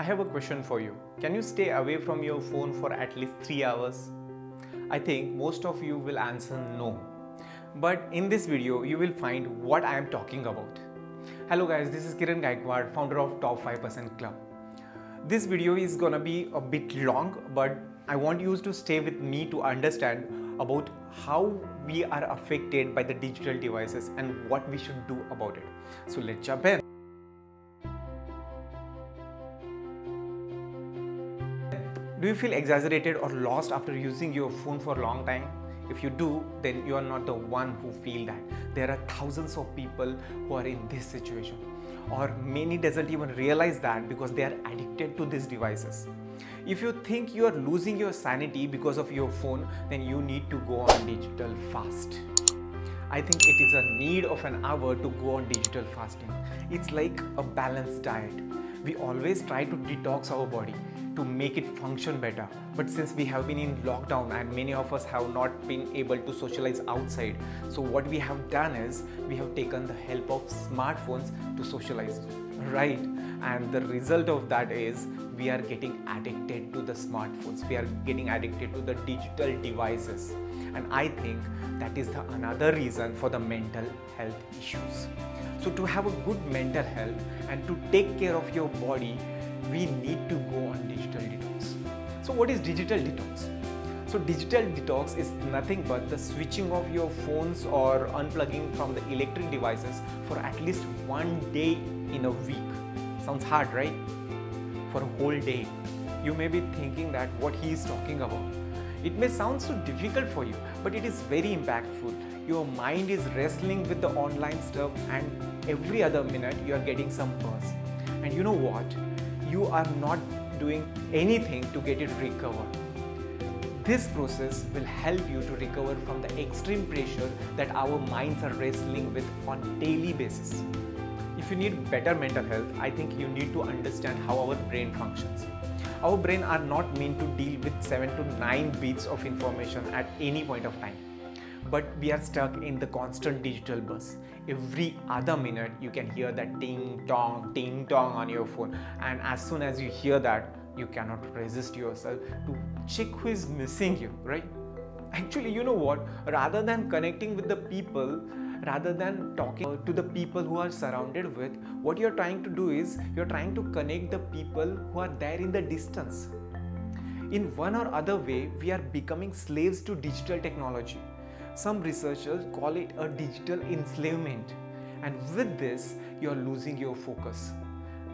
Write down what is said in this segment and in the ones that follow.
I have a question for you. Can you stay away from your phone for at least 3 hours? I think most of you will answer no. But in this video, you will find what I am talking about. Hello guys, this is Kiran Gaikwad, founder of Top 5% Club. This video is gonna be a bit long, but I want you to stay with me to understand about how we are affected by the digital devices and what we should do about it. So let's jump in. Do you feel exaggerated or lost after using your phone for a long time? If you do, then you are not the one who feel that. There are thousands of people who are in this situation, or many doesn't even realize that because they are addicted to these devices. If you think you are losing your sanity because of your phone, then you need to go on digital fast. I think it is a need of an hour to go on digital fasting. It's like a balanced diet. We always try to detox our body to make it function better. But since we have been in lockdown and many of us have not been able to socialize outside, so what we have done is we have taken the help of smartphones to socialize, right? And the result of that is we are getting addicted to the smartphones. We are getting addicted to the digital devices. And I think that is another reason for the mental health issues. So to have a good mental health and to take care of your body, we need to go on digital detox. So what is digital detox? So digital detox is nothing but the switching off your phones or unplugging from the electric devices for at least one day in a week. Sounds hard, right? For a whole day. You may be thinking that what he is talking about. It may sound so difficult for you, but it is very impactful. Your mind is wrestling with the online stuff and every other minute you are getting some buzz. And you know what? You are not doing anything to get it recovered. This process will help you to recover from the extreme pressure that our minds are wrestling with on a daily basis. If you need better mental health, I think you need to understand how our brain functions. Our brain are not meant to deal with 7 to 9 bits of information at any point of time. But we are stuck in the constant digital buzz. Every other minute you can hear that ting tong on your phone, and as soon as you hear that, you cannot resist yourself to check who is missing you, right? Actually, you know what? Rather than connecting with the people, rather than talking to the people who are surrounded with, what you're trying to do is you're trying to connect the people who are there in the distance. In one or other way, we are becoming slaves to digital technology. Some researchers call it a digital enslavement, and with this you are losing your focus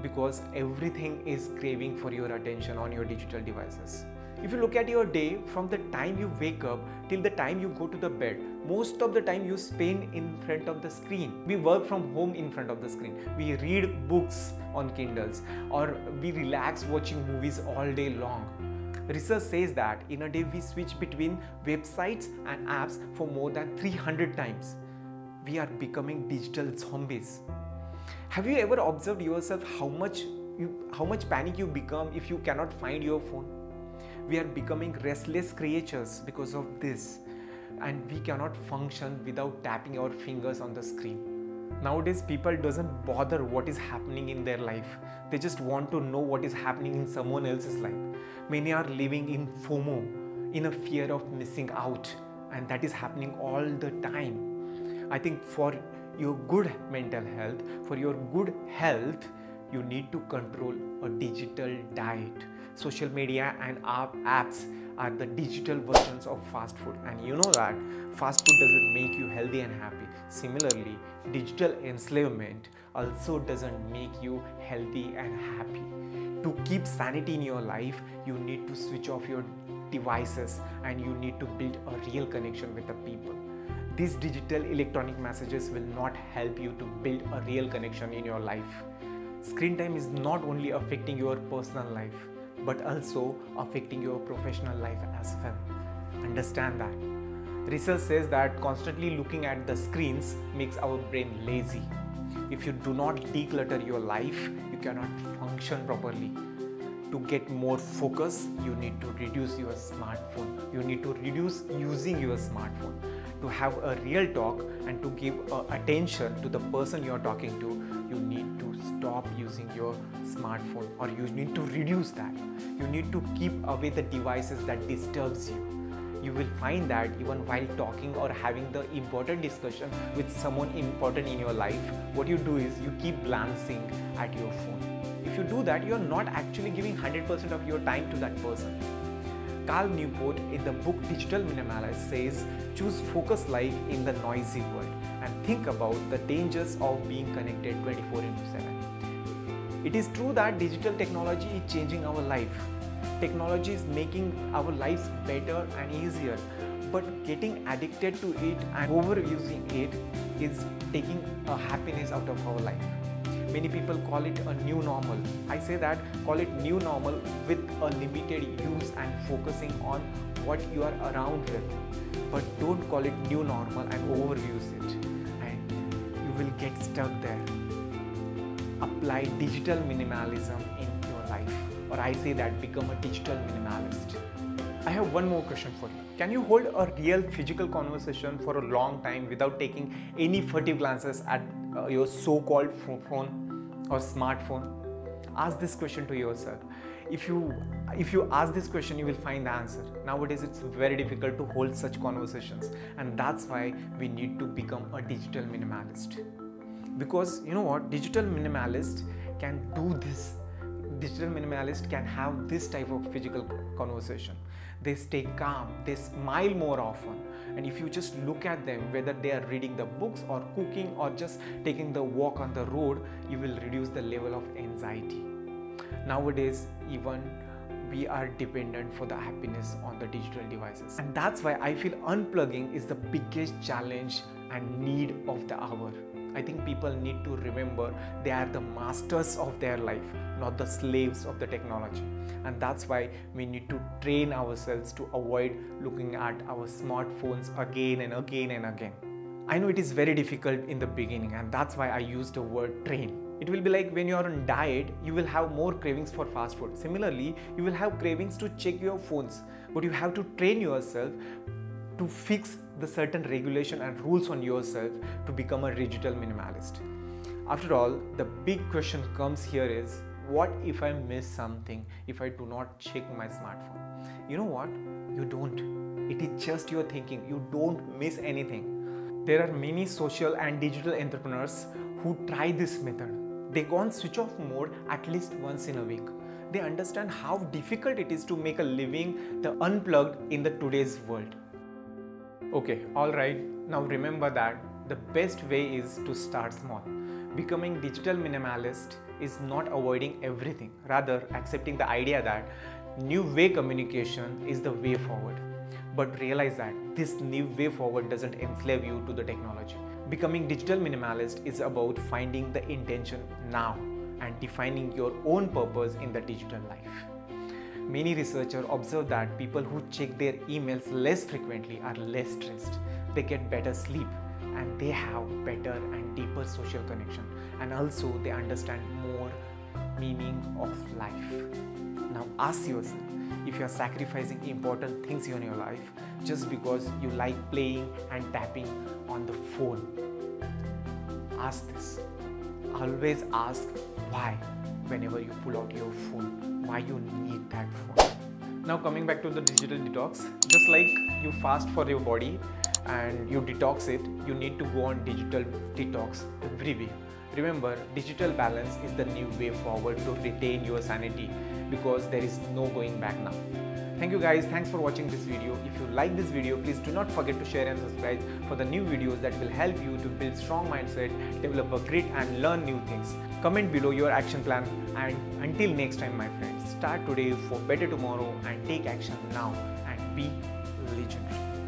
because everything is craving for your attention on your digital devices. If you look at your day, from the time you wake up till the time you go to the bed, most of the time you spend in front of the screen. We work from home in front of the screen. We read books on Kindles, or we relax watching movies all day long. Research says that in a day we switch between websites and apps for more than 300 times. We are becoming digital zombies. Have you ever observed yourself how much panic you become if you cannot find your phone? We are becoming restless creatures because of this, and we cannot function without tapping our fingers on the screen. Nowadays, people doesn't bother what is happening in their life. They just want to know what is happening in someone else's life. Many are living in FOMO, in a fear of missing out, and that is happening all the time. I think for your good mental health, for your good health, you need to control a digital diet. Social media and apps are the digital versions of fast food, and you know that fast food doesn't make you healthy and happy. Similarly, digital enslavement also doesn't make you healthy and happy. To keep sanity in your life, you need to switch off your devices and you need to build a real connection with the people. These digital electronic messages will not help you to build a real connection in your life. Screen time is not only affecting your personal life, but also affecting your professional life as well. Understand that. Research says that constantly looking at the screens makes our brain lazy. If you do not declutter your life, you cannot function properly. To get more focus, you need to reduce your smartphone. You need to reduce using your smartphone. To have a real talk and to give attention to the person you are talking to, you need to stop using using your smartphone, or you need to reduce that. You need to keep away the devices that disturbs you. You will find that even while talking or having the important discussion with someone important in your life, what you do is you keep glancing at your phone. If you do that, you are not actually giving 100% of your time to that person. Cal Newport in the book Digital Minimalist says, choose focused life in the noisy world and think about the dangers of being connected 24/7. It is true that digital technology is changing our life. Technology is making our lives better and easier, but getting addicted to it and overusing it is taking a happiness out of our life. Many people call it a new normal. I say that call it new normal with a limited use and focusing on what you are around with. But don't call it new normal and overuse it, and you will get stuck there. Apply digital minimalism in your life, or I say that become a digital minimalist. I have one more question for you. Can you hold a real physical conversation for a long time without taking any furtive glances at your so-called phone or smartphone? Ask this question to yourself. If you ask this question, you will find the answer. Nowadays, it's very difficult to hold such conversations, and that's why we need to become a digital minimalist. Because you know what? Digital minimalist can do this. Digital minimalist can have this type of physical conversation. They stay calm, they smile more often, and if you just look at them, whether they are reading the books or cooking or just taking the walk on the road, you will reduce the level of anxiety. Nowadays, even we are dependent for the happiness on the digital devices, and that's why I feel unplugging is the biggest challenge and need of the hour. I think people need to remember they are the masters of their life, not the slaves of the technology. And that's why we need to train ourselves to avoid looking at our smartphones again and again and again. I know it is very difficult in the beginning, and that's why I use the word train. It will be like when you are on diet, you will have more cravings for fast food. Similarly, you will have cravings to check your phones, but you have to train yourself to fix the certain regulation and rules on yourself to become a digital minimalist. After all, the big question comes here is, what if I miss something if I do not check my smartphone? You know what? You don't. It is just your thinking. You don't miss anything. There are many social and digital entrepreneurs who try this method. They go on switch off mode at least once in a week. They understand how difficult it is to make a living the unplugged in the today's world. Okay, alright, now remember that the best way is to start small. Becoming digital minimalist is not avoiding everything, rather accepting the idea that new way communication is the way forward. But realize that this new way forward doesn't enslave you to the technology. Becoming digital minimalist is about finding the intention now and defining your own purpose in the digital life. Many researchers observe that people who check their emails less frequently are less stressed, they get better sleep, and they have better and deeper social connection, and also they understand more meaning of life. Now ask yourself, if you are sacrificing important things in your life just because you like playing and tapping on the phone. Ask this. Always ask why whenever you pull out your phone, why you need that phone. Now coming back to the digital detox, just like you fast for your body and you detox it, you need to go on digital detox every week. Remember, digital balance is the new way forward to retain your sanity, because there is no going back now. Thank you guys, thanks for watching this video. If you like this video, please do not forget to share and subscribe for the new videos that will help you to build strong mindset, develop a grit and learn new things. Comment below your action plan, and until next time my friends, start today for better tomorrow and take action now and be legendary.